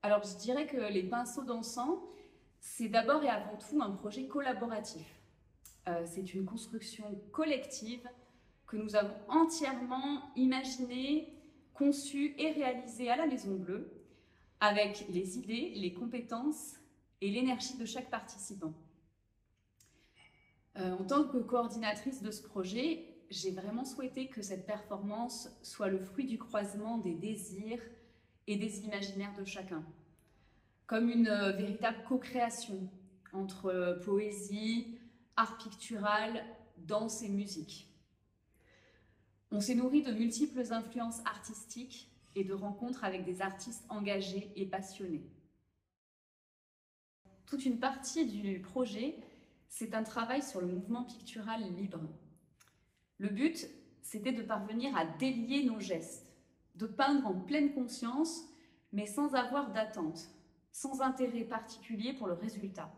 Alors, je dirais que les pinceaux dansants, c'est d'abord et avant tout un projet collaboratif. C'est une construction collective que nous avons entièrement imaginée, conçue et réalisée à la Maison Bleue, avec les idées, les compétences et l'énergie de chaque participant. En tant que coordinatrice de ce projet, j'ai vraiment souhaité que cette performance soit le fruit du croisement des désirs et des imaginaires de chacun, comme une véritable co-création entre poésie, art pictural, danse et musique. On s'est nourri de multiples influences artistiques et de rencontres avec des artistes engagés et passionnés. Toute une partie du projet, c'est un travail sur le mouvement pictural libre. Le but, c'était de parvenir à délier nos gestes, de peindre en pleine conscience, mais sans avoir d'attente, sans intérêt particulier pour le résultat.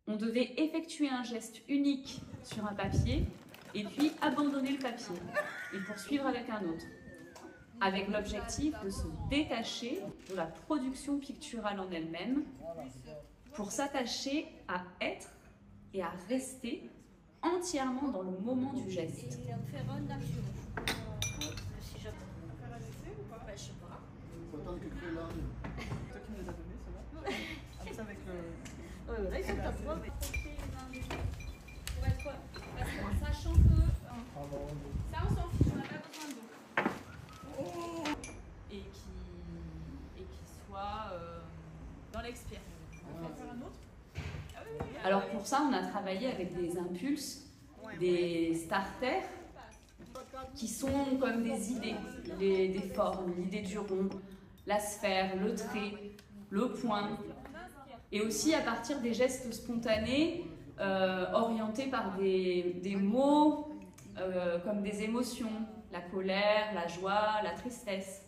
On devait effectuer un geste unique sur un papier et puis abandonner le papier et poursuivre avec un autre, avec l'objectif de se détacher de la production picturale en elle-même pour s'attacher à être et à rester entièrement dans le moment du geste. Sachant que ça on s'en fiche, on n'a pas besoin d'eau. Et qui soit dans l'expérience. Alors pour ça, on a travaillé avec des impulses, des starters, qui sont comme des idées, des formes, l'idée du rond, la sphère, le trait, le point, et aussi à partir des gestes spontanés orientés par des mots comme des émotions, la colère, la joie, la tristesse.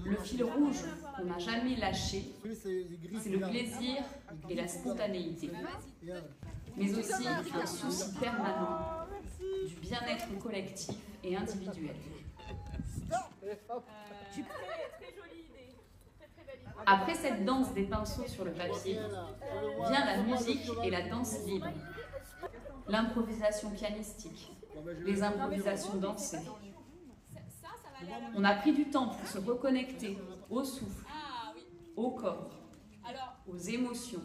Le fil rouge qu'on n'a jamais lâché, c'est le plaisir et la spontanéité, mais aussi un souci permanent du bien-être collectif et individuel. Après cette danse des pinceaux sur le papier, vient la musique et la danse libre, l'improvisation pianistique, les improvisations dansées. On a pris du temps pour se reconnecter au souffle, au corps, aux émotions,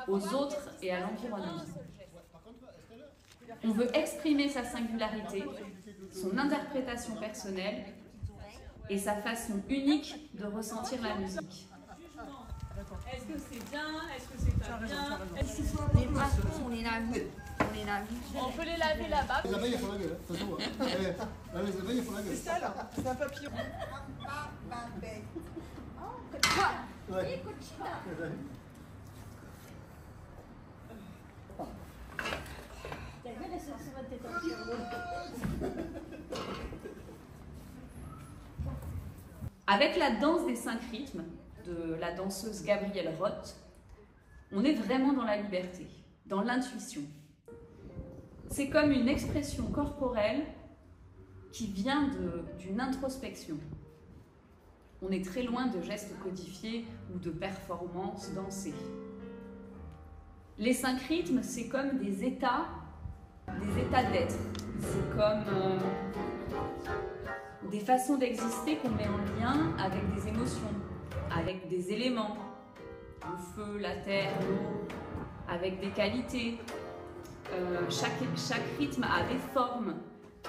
aux autres et à l'environnement. On veut exprimer sa singularité, son interprétation personnelle et sa façon unique de ressentir la musique. Est-ce que c'est bien? Est-ce que c'est pas bien? Les pinceaux, on les lave. On peut les laver là-bas. Là-bas, il faut la gueule. Attention. Là-bas, il faut la gueule. C'est ça là, c'est un papillon. Ouais. Avec la danse des 5 rythmes de la danseuse Gabrielle Roth, on est vraiment dans la liberté, dans l'intuition. C'est comme une expression corporelle qui vient d'une introspection. On est très loin de gestes codifiés ou de performances dansées. Les 5 rythmes, c'est comme des états d'être. C'est comme des façons d'exister qu'on met en lien avec des émotions, avec des éléments, le feu, la terre, l'eau, avec des qualités. Chaque rythme a des formes,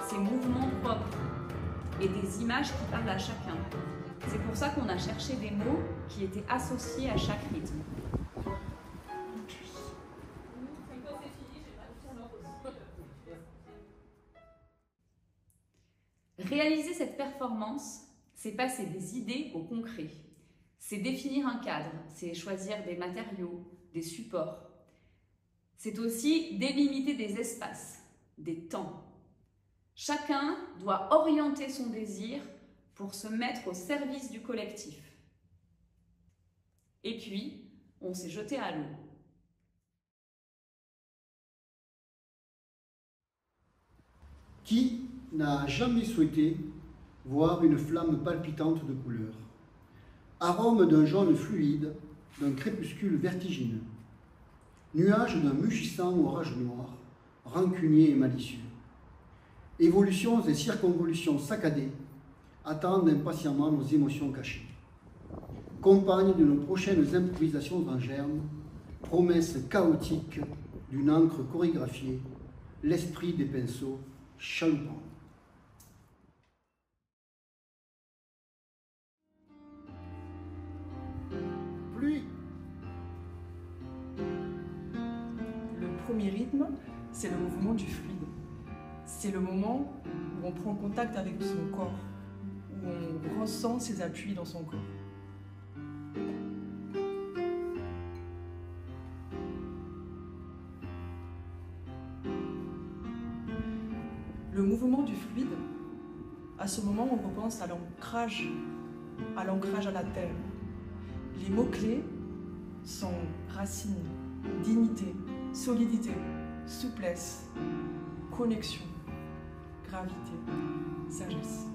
ses mouvements propres et des images qui parlent à chacun. C'est pour ça qu'on a cherché des mots qui étaient associés à chaque rythme. Réaliser cette performance, c'est passer des idées au concret. C'est définir un cadre, c'est choisir des matériaux, des supports. C'est aussi délimiter des espaces, des temps. Chacun doit orienter son désir pour se mettre au service du collectif. Et puis, on s'est jeté à l'eau. Qui n'a jamais souhaité voir une flamme palpitante de couleur, arôme d'un jaune fluide, d'un crépuscule vertigineux, nuage d'un mugissant orage noir, rancunier et malicieux. Évolutions et circonvolutions saccadées attendent impatiemment nos émotions cachées. Compagne de nos prochaines improvisations en germe, promesse chaotique d'une encre chorégraphiée, l'esprit des pinceaux chaloupant. Pluie. Le premier rythme, c'est le mouvement du fluide. C'est le moment où on prend contact avec son corps, où on ressent ses appuis dans son corps. Le mouvement du fluide, à ce moment, on repense à l'ancrage à la terre. Les mots-clés sont racine, dignité, solidité, souplesse, connexion, gravité, sagesse.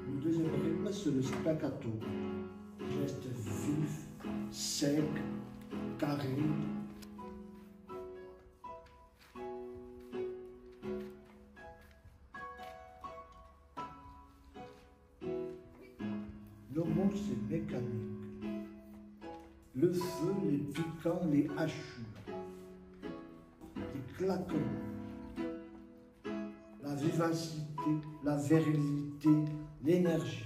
Le deuxième rythme, c'est le staccato. Geste vif, sec, carré. Le mot, c'est mécanique. Le feu, les piquants, les hachures. Les claquements. La vivacité, la virilité, l'énergie.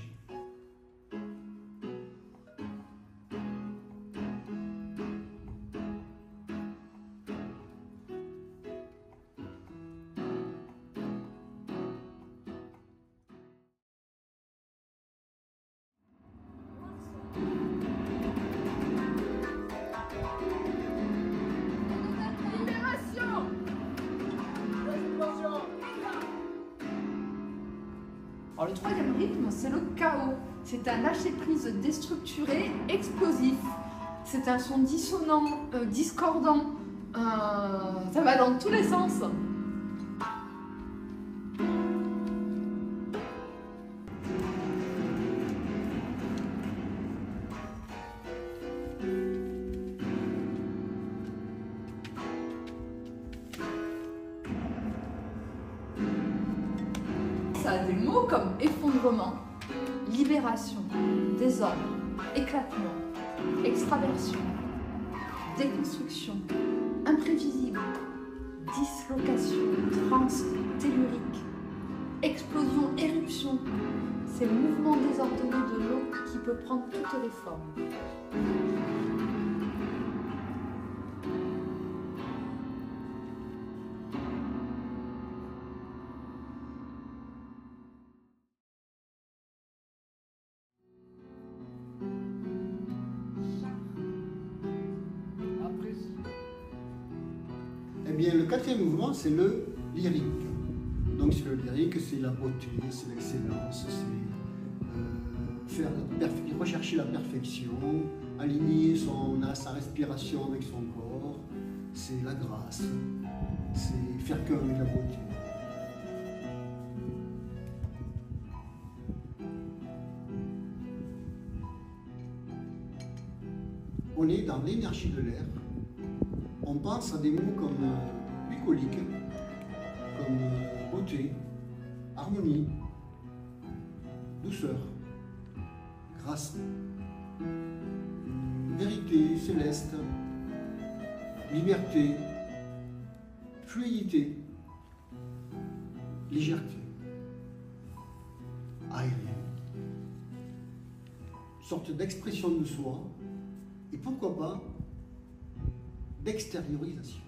Alors, le troisième rythme, c'est le chaos. C'est un lâcher-prise déstructuré, explosif. C'est un son dissonant, discordant. Ça va dans tous les sens. Ça a des mots comme effondrement, libération, désordre, éclatement, extraversion, déconstruction, imprévisible, dislocation, transe tellurique, explosion, éruption. C'est le mouvement désordonné de l'eau qui peut prendre toutes les formes. Eh bien, le quatrième mouvement, c'est le lyrique. Donc, c'est le lyrique, c'est la beauté, c'est l'excellence, c'est rechercher la perfection, aligner sa respiration avec son corps, c'est la grâce, c'est faire cœur avec la beauté. On est dans l'énergie de l'air. On pense à des mots comme bucolique, comme beauté, harmonie, douceur, grâce, vérité céleste, liberté, fluidité, légèreté. aérien, une sorte d'expression de soi, et pourquoi pas d'extériorisation.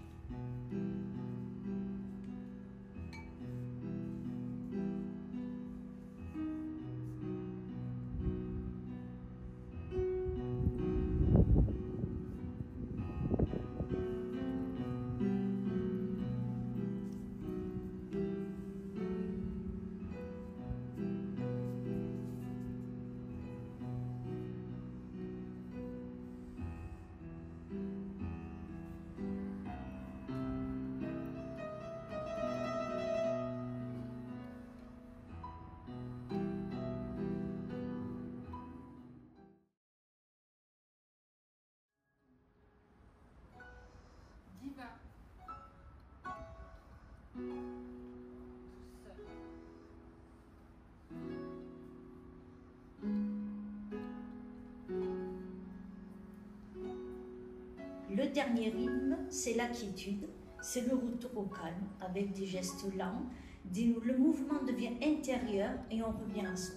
Le dernier rythme, c'est la quiétude, c'est le retour au calme avec des gestes lents, le mouvement devient intérieur et on revient à soi.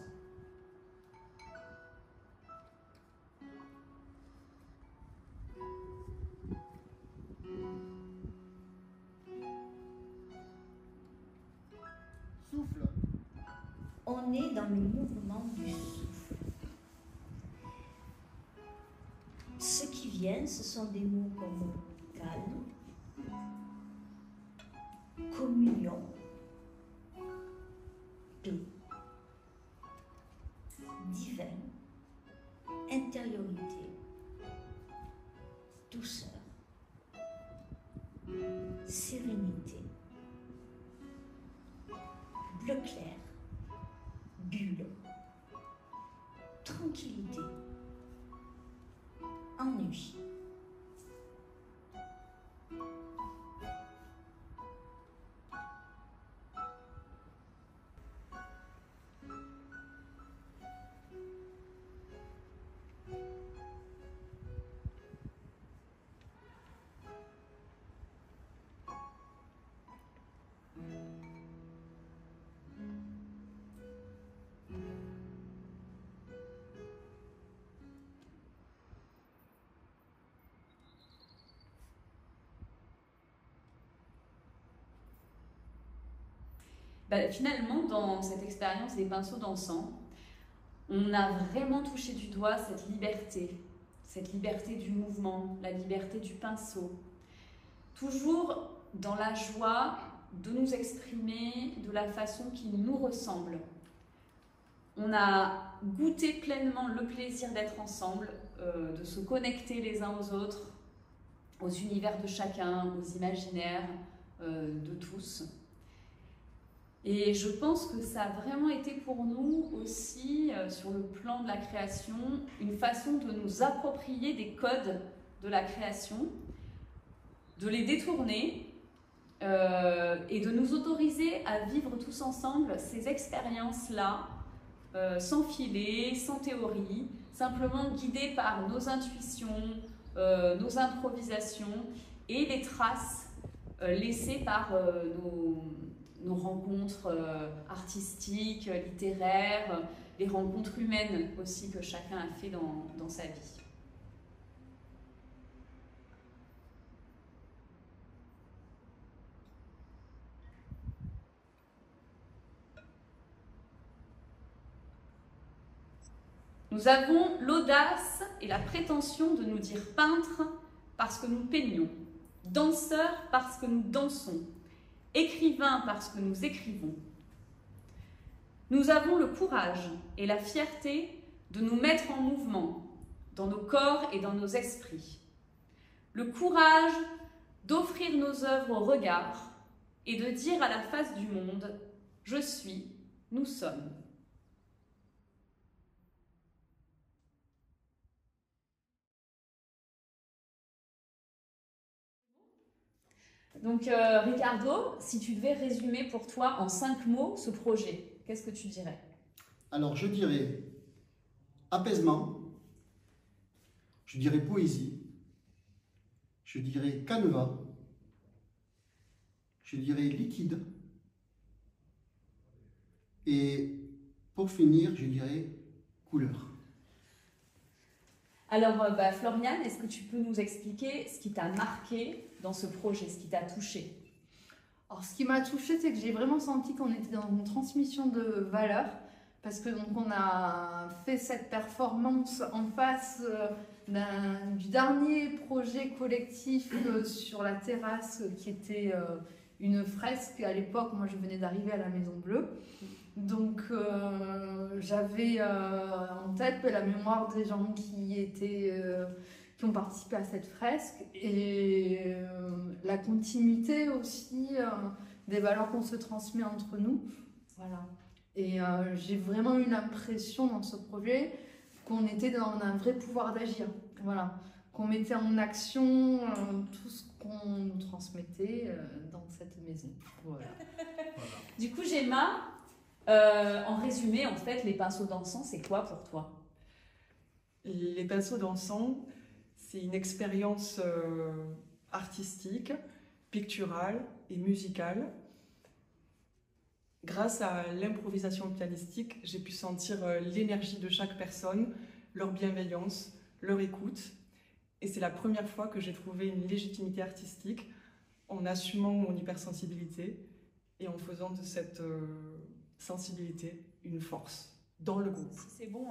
Souffle. On est dans le mouvement du souffle. Ce qui vient, ce sont des mots comme calme, communion, paix, divin, intériorité, douceur, sérénité, bleu clair, bulle, tranquillité, ennui. Finalement, dans cette expérience des pinceaux d'encens, on a vraiment touché du doigt cette liberté du mouvement, la liberté du pinceau. Toujours dans la joie de nous exprimer de la façon qui nous ressemble. On a goûté pleinement le plaisir d'être ensemble, de se connecter les uns aux autres, aux univers de chacun, aux imaginaires de tous. Et je pense que ça a vraiment été pour nous aussi, sur le plan de la création, une façon de nous approprier des codes de la création, de les détourner et de nous autoriser à vivre tous ensemble ces expériences-là, sans filet, sans théorie, simplement guidées par nos intuitions, nos improvisations et les traces laissées par nos rencontres artistiques, littéraires, les rencontres humaines aussi que chacun a fait dans sa vie. Nous avons l'audace et la prétention de nous dire peintres parce que nous peignons, danseurs parce que nous dansons, écrivains parce que nous écrivons. Nous avons le courage et la fierté de nous mettre en mouvement dans nos corps et dans nos esprits. Le courage d'offrir nos œuvres au regard et de dire à la face du monde « Je suis, nous sommes ». Donc Ricardo, si tu devais résumer pour toi en 5 mots ce projet, qu'est-ce que tu dirais? Alors je dirais apaisement, je dirais poésie, je dirais canevas, je dirais liquide et Pour finir, je dirais couleur. Alors, Floriane, est-ce que tu peux nous expliquer ce qui t'a marqué dans ce projet, ce qui t'a touché? Alors, ce qui m'a touchée, c'est que j'ai vraiment senti qu'on était dans une transmission de valeurs, parce que donc on a fait cette performance en face du dernier projet collectif sur la terrasse, qui était une fresque. À l'époque, moi, je venais d'arriver à la Maison Bleue. Donc j'avais en tête la mémoire des gens qui ont participé à cette fresque et la continuité aussi des valeurs qu'on se transmet entre nous. Voilà. Et j'ai vraiment eu l'impression dans ce projet qu'on était dans un vrai pouvoir d'agir. Voilà. Qu'on mettait en action tout ce qu'on nous transmettait dans cette maison. Voilà. Du coup, Gemma, en résumé, en fait, les pinceaux d'encens, c'est quoi pour toi? Les pinceaux d'encens, c'est une expérience artistique, picturale et musicale. Grâce à l'improvisation pianistique, j'ai pu sentir l'énergie de chaque personne, leur bienveillance, leur écoute. Et c'est la première fois que j'ai trouvé une légitimité artistique en assumant mon hypersensibilité et en faisant de cette sensibilité une force dans le groupe. C'est bon.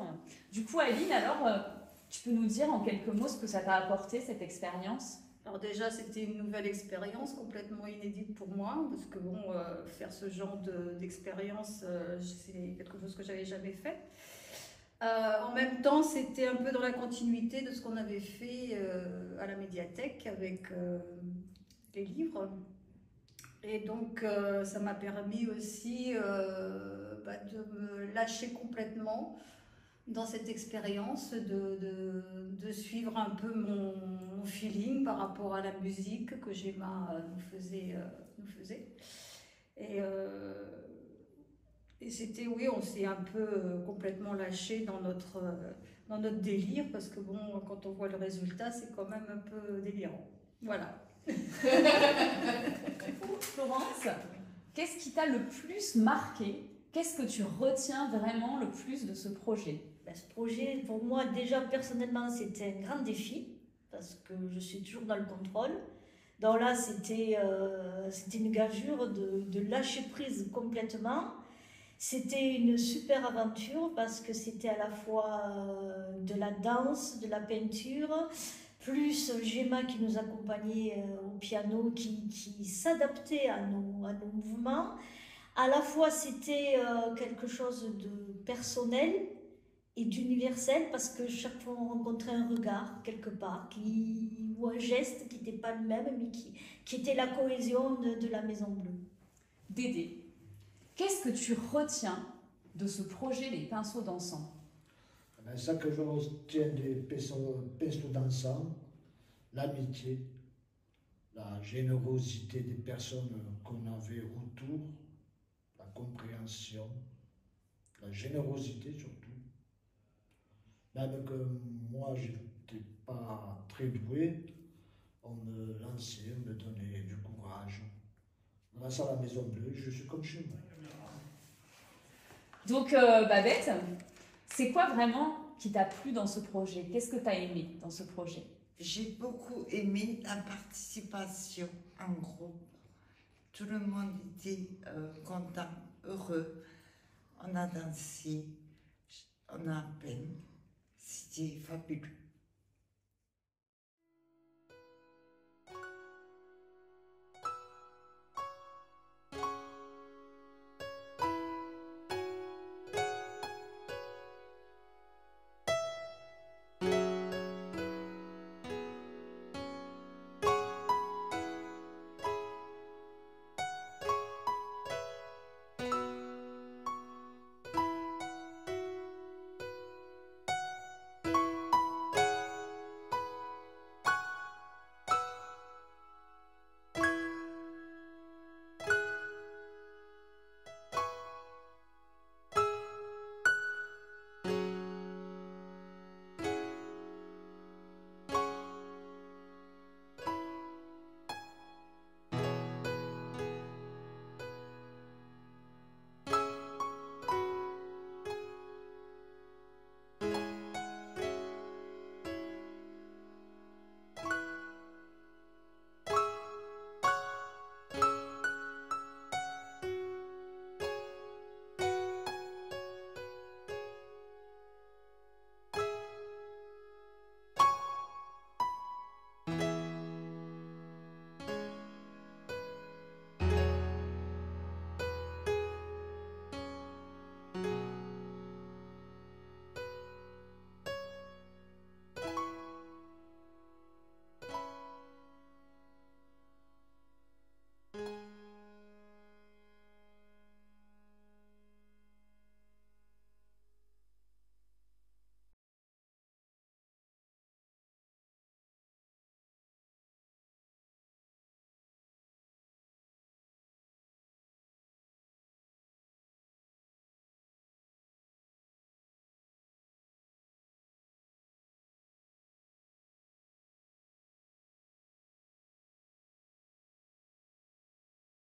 Du coup, Aline, alors, tu peux nous dire en quelques mots ce que ça t'a apporté, cette expérience? Alors déjà, c'était une nouvelle expérience complètement inédite pour moi, parce que bon, faire ce genre d'expérience, c'est quelque chose que j'avais jamais fait. En même temps, c'était un peu dans la continuité de ce qu'on avait fait à la médiathèque avec les livres. Et donc, ça m'a permis aussi de me lâcher complètement dans cette expérience, de suivre un peu mon feeling par rapport à la musique que Gemma nous faisait. Et c'était, oui, on s'est un peu complètement lâché dans notre délire, parce que bon, quand on voit le résultat, c'est quand même un peu délirant. Voilà. Florence, qu'est-ce qui t'a le plus marqué? Qu'est-ce que tu retiens vraiment le plus de ce projet? Ce projet, pour moi, déjà personnellement, c'était un grand défi, parce que je suis toujours dans le contrôle. Donc là, c'était une gageure de lâcher prise complètement. C'était une super aventure, parce que c'était à la fois de la danse, de la peinture, plus Gemma qui nous accompagnait au piano, qui s'adaptait à nos mouvements. À la fois, c'était quelque chose de personnel et d'universel, parce que chaque fois on rencontrait un regard quelque part, ou un geste qui n'était pas le même, mais qui était la cohésion de la Maison Bleue. Dédé, qu'est-ce que tu retiens de ce projet Les Pinceaux d'Encens? Ça que je retiens des pinceaux d'encens, l'amitié, la générosité des personnes qu'on avait autour, la compréhension, la générosité surtout. Même que moi, je n'étais pas très doué, on me lançait, on me donnait du courage. Grâce à la Maison Bleue, je suis comme chez moi. Donc, Babette, c'est quoi vraiment qui t'a plu dans ce projet? Qu'est-ce que tu as aimé dans ce projet? J'ai beaucoup aimé la participation en groupe. Tout le monde était content, heureux. On a dansé, on a peine. C'était fabuleux.